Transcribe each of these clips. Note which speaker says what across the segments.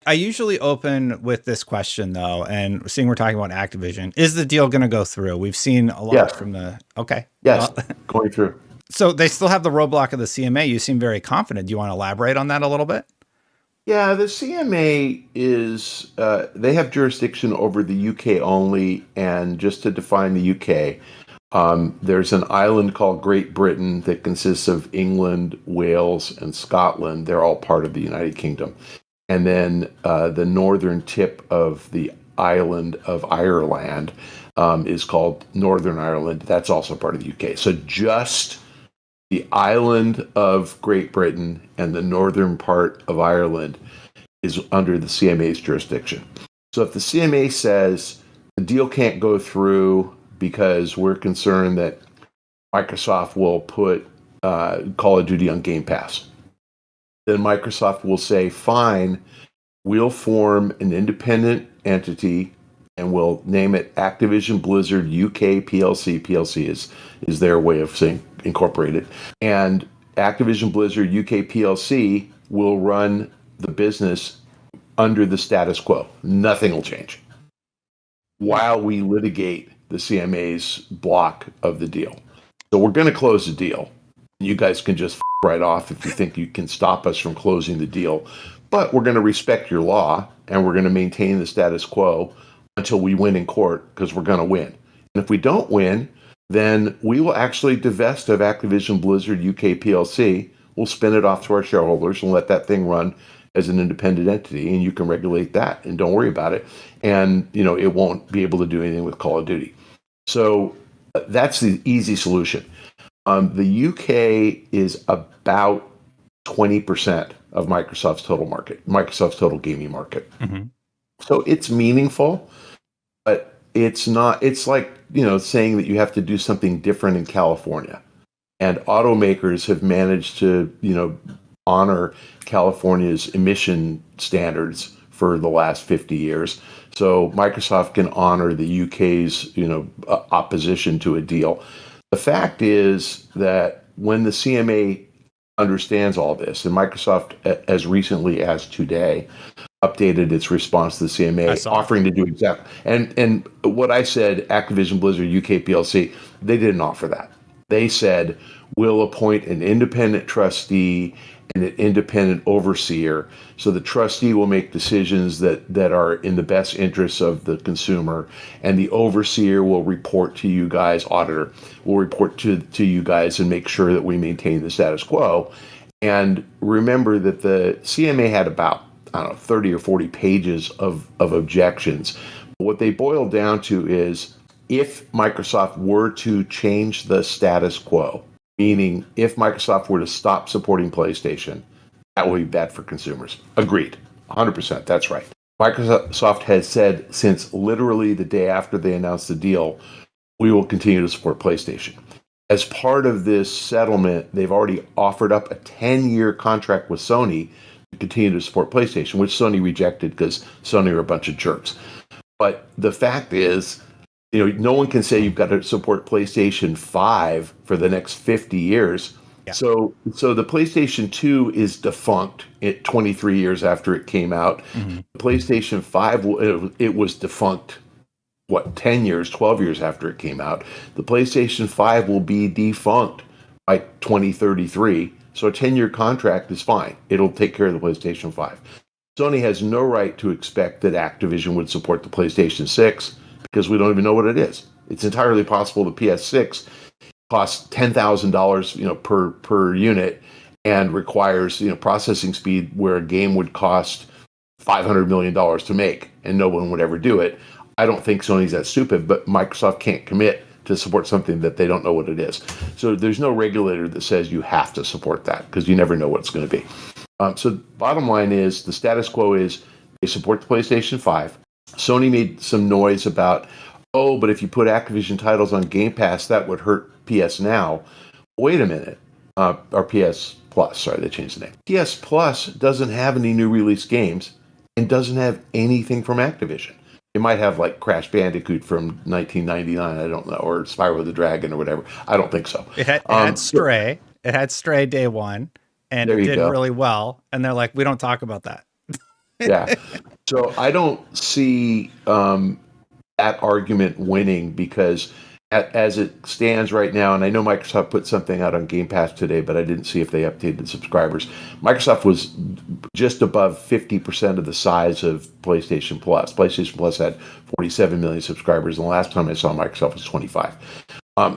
Speaker 1: I usually open with this question though, and seeing we're talking about Activision, is the deal going to go through? We've seen a lot
Speaker 2: Yes.
Speaker 1: from the, okay.
Speaker 2: Yes, going through.
Speaker 1: So they still have the roadblock of the CMA. You seem very confident. Do you want to elaborate on that a little bit?
Speaker 2: Yeah, the CMA is, they have jurisdiction over the UK only. And just to define the UK, there's an island called Great Britain that consists of England, Wales, and Scotland. They're all part of the United Kingdom. And then the northern tip of the island of Ireland is called Northern Ireland. That's also part of the UK. So just the island of Great Britain and the northern part of Ireland is under the CMA's jurisdiction. So if the CMA says the deal can't go through because we're concerned that Microsoft will put Call of Duty on Game Pass, then Microsoft will say, fine, we'll form an independent entity and we'll name it Activision Blizzard UK PLC. PLC is their way of saying incorporated. And Activision Blizzard UK PLC will run the business under the status quo. Nothing will change while we litigate the CMA's block of the deal. So we're going to close the deal. You guys can just right off if you think you can stop us from closing the deal. But we're going to respect your law and we're going to maintain the status quo until we win in court, because we're going to win. And if we don't win, then we will actually divest of Activision Blizzard UK PLC. We'll spin it off to our shareholders and let that thing run as an independent entity, and you can regulate that and don't worry about it. And it won't be able to do anything with Call of Duty. So that's the easy solution. The UK is about 20% of Microsoft's total market, Microsoft's total gaming market.
Speaker 1: Mm-hmm.
Speaker 2: So it's meaningful, but it's not, it's like, saying that you have to do something different in California. And automakers have managed to, honor California's emission standards for the last 50 years. So Microsoft can honor the UK's, opposition to a deal. The fact is that when the CMA understands all this, and Microsoft, as recently as today, updated its response to the CMA, offering to do exactly. And what I said, Activision Blizzard UK PLC, they didn't offer that. They said, we'll appoint an independent trustee and an independent overseer. So the trustee will make decisions that are in the best interests of the consumer, and the overseer will report to you guys, auditor will report to you guys and make sure that we maintain the status quo. And remember that the CMA had about, 30 or 40 pages of objections. What they boiled down to is, if Microsoft were to change the status quo, meaning if Microsoft were to stop supporting PlayStation, that would be bad for consumers. Agreed. 100%. That's right. Microsoft has said since literally the day after they announced the deal, we will continue to support PlayStation. As part of this settlement, they've already offered up a 10-year contract with Sony to continue to support PlayStation, which Sony rejected because Sony are a bunch of jerks. But the fact is, no one can say you've got to support PlayStation 5 for the next 50 years.
Speaker 1: Yeah.
Speaker 2: So the PlayStation 2 is defunct 23 years after it came out.
Speaker 1: Mm-hmm.
Speaker 2: PlayStation 5, it was defunct, 10 years, 12 years after it came out. The PlayStation 5 will be defunct by 2033. So a 10-year contract is fine. It'll take care of the PlayStation 5. Sony has no right to expect that Activision would support the PlayStation 6, because we don't even know what it is. It's entirely possible the PS6 costs $10,000, per unit, and requires, processing speed where a game would cost $500 million to make, and no one would ever do it. I don't think Sony's that stupid, but Microsoft can't commit to support something that they don't know what it is. So there's no regulator that says you have to support that, because you never know what it's going to be. So bottom line is, the status quo is they support the PlayStation 5. Sony made some noise about, but if you put Activision titles on Game Pass, that would hurt PS Now. Wait a minute. Or PS Plus, sorry, they changed the name. PS Plus doesn't have any new release games and doesn't have anything from Activision. It might have like Crash Bandicoot from 1999, I don't know, or Spyro the Dragon or whatever. I don't think so.
Speaker 1: It had Stray. It had Stray day one, and it did really well. And they're like, we don't talk about that.
Speaker 2: Yeah. So I don't see that argument winning because as it stands right now, and I know Microsoft put something out on Game Pass today, but I didn't see if they updated subscribers. Microsoft was just above 50% of the size of PlayStation Plus. PlayStation Plus had 47 million subscribers, and the last time I saw Microsoft was 25.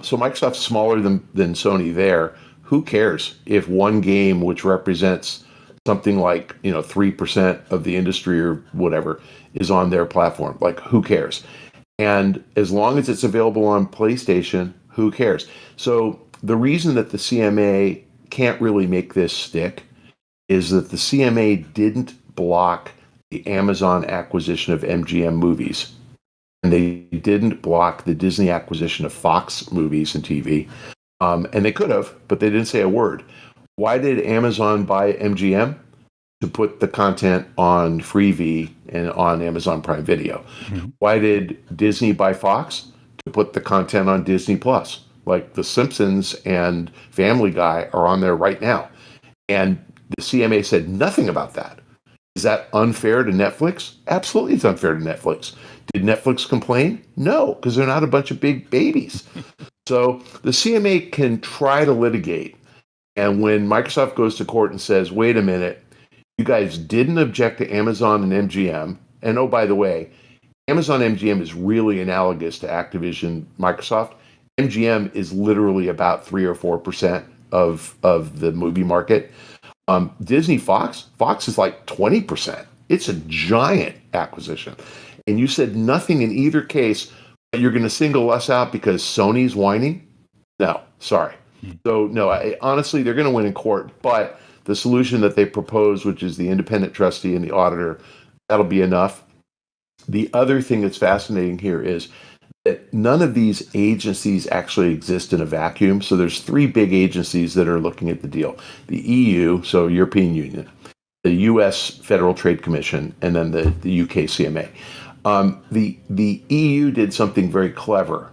Speaker 2: So Microsoft's smaller than Sony there. Who cares if one game, which represents something like 3% of the industry or whatever, is on their platform? Like, who cares? And as long as it's available on PlayStation, who cares? So the reason that the CMA can't really make this stick is that the CMA didn't block the Amazon acquisition of MGM movies. And they didn't block the Disney acquisition of Fox movies and TV. And they could have, but they didn't say a word. Why did Amazon buy MGM? To put the content on Freevee and on Amazon Prime Video. Mm-hmm. Why did Disney buy Fox? To put the content on Disney Plus. Like The Simpsons and Family Guy are on there right now. And the CMA said nothing about that. Is that unfair to Netflix? Absolutely, it's unfair to Netflix. Did Netflix complain? No, because they're not a bunch of big babies. So the CMA can try to litigate. And when Microsoft goes to court and says, wait a minute, you guys didn't object to Amazon and MGM. And oh, by the way, Amazon MGM is really analogous to Activision Microsoft. MGM is literally about 3 or 4% of the movie market. Disney Fox is like 20%. It's a giant acquisition. And you said nothing in either case, but you're going to single us out because Sony's whining? No, sorry. So no, honestly, they're going to win in court, but the solution that they propose, which is the independent trustee and the auditor, that'll be enough. The other thing that's fascinating here is that none of these agencies actually exist in a vacuum. So there's 3 big agencies that are looking at the deal. The EU, so European Union, the US Federal Trade Commission, and then the UK CMA. The EU did something very clever.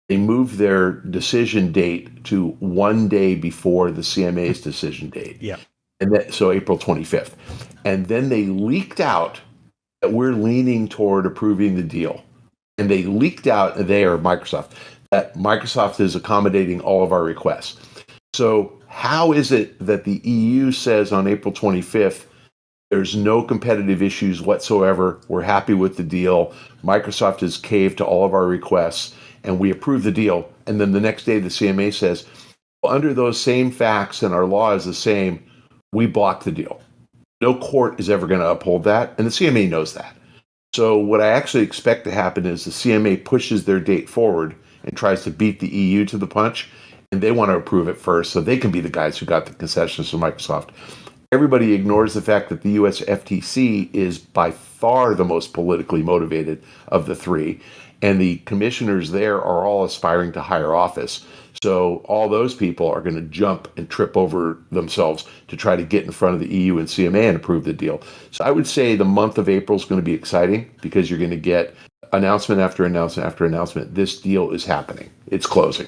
Speaker 2: They moved their decision date to 1 day before the CMA's decision date.
Speaker 1: Yeah.
Speaker 2: And so April 25th. And then they leaked out that we're leaning toward approving the deal. And they leaked out, they are Microsoft, that Microsoft is accommodating all of our requests. So how is it that the EU says on April 25th, there's no competitive issues whatsoever, we're happy with the deal, Microsoft has caved to all of our requests, and we approve the deal, and then the next day the CMA says, well, under those same facts and our law is the same, we block the deal. No court is ever going to uphold that, and the CMA knows that. So what I actually expect to happen is the CMA pushes their date forward and tries to beat the EU to the punch, and they want to approve it first so they can be the guys who got the concessions from Microsoft. Everybody ignores the fact that the US FTC is by far the most politically motivated of the 3, and the commissioners there are all aspiring to higher office. So all those people are going to jump and trip over themselves to try to get in front of the EU and CMA and approve the deal. So I would say the month of April is going to be exciting because you're going to get announcement after announcement after announcement. This deal is happening. It's closing.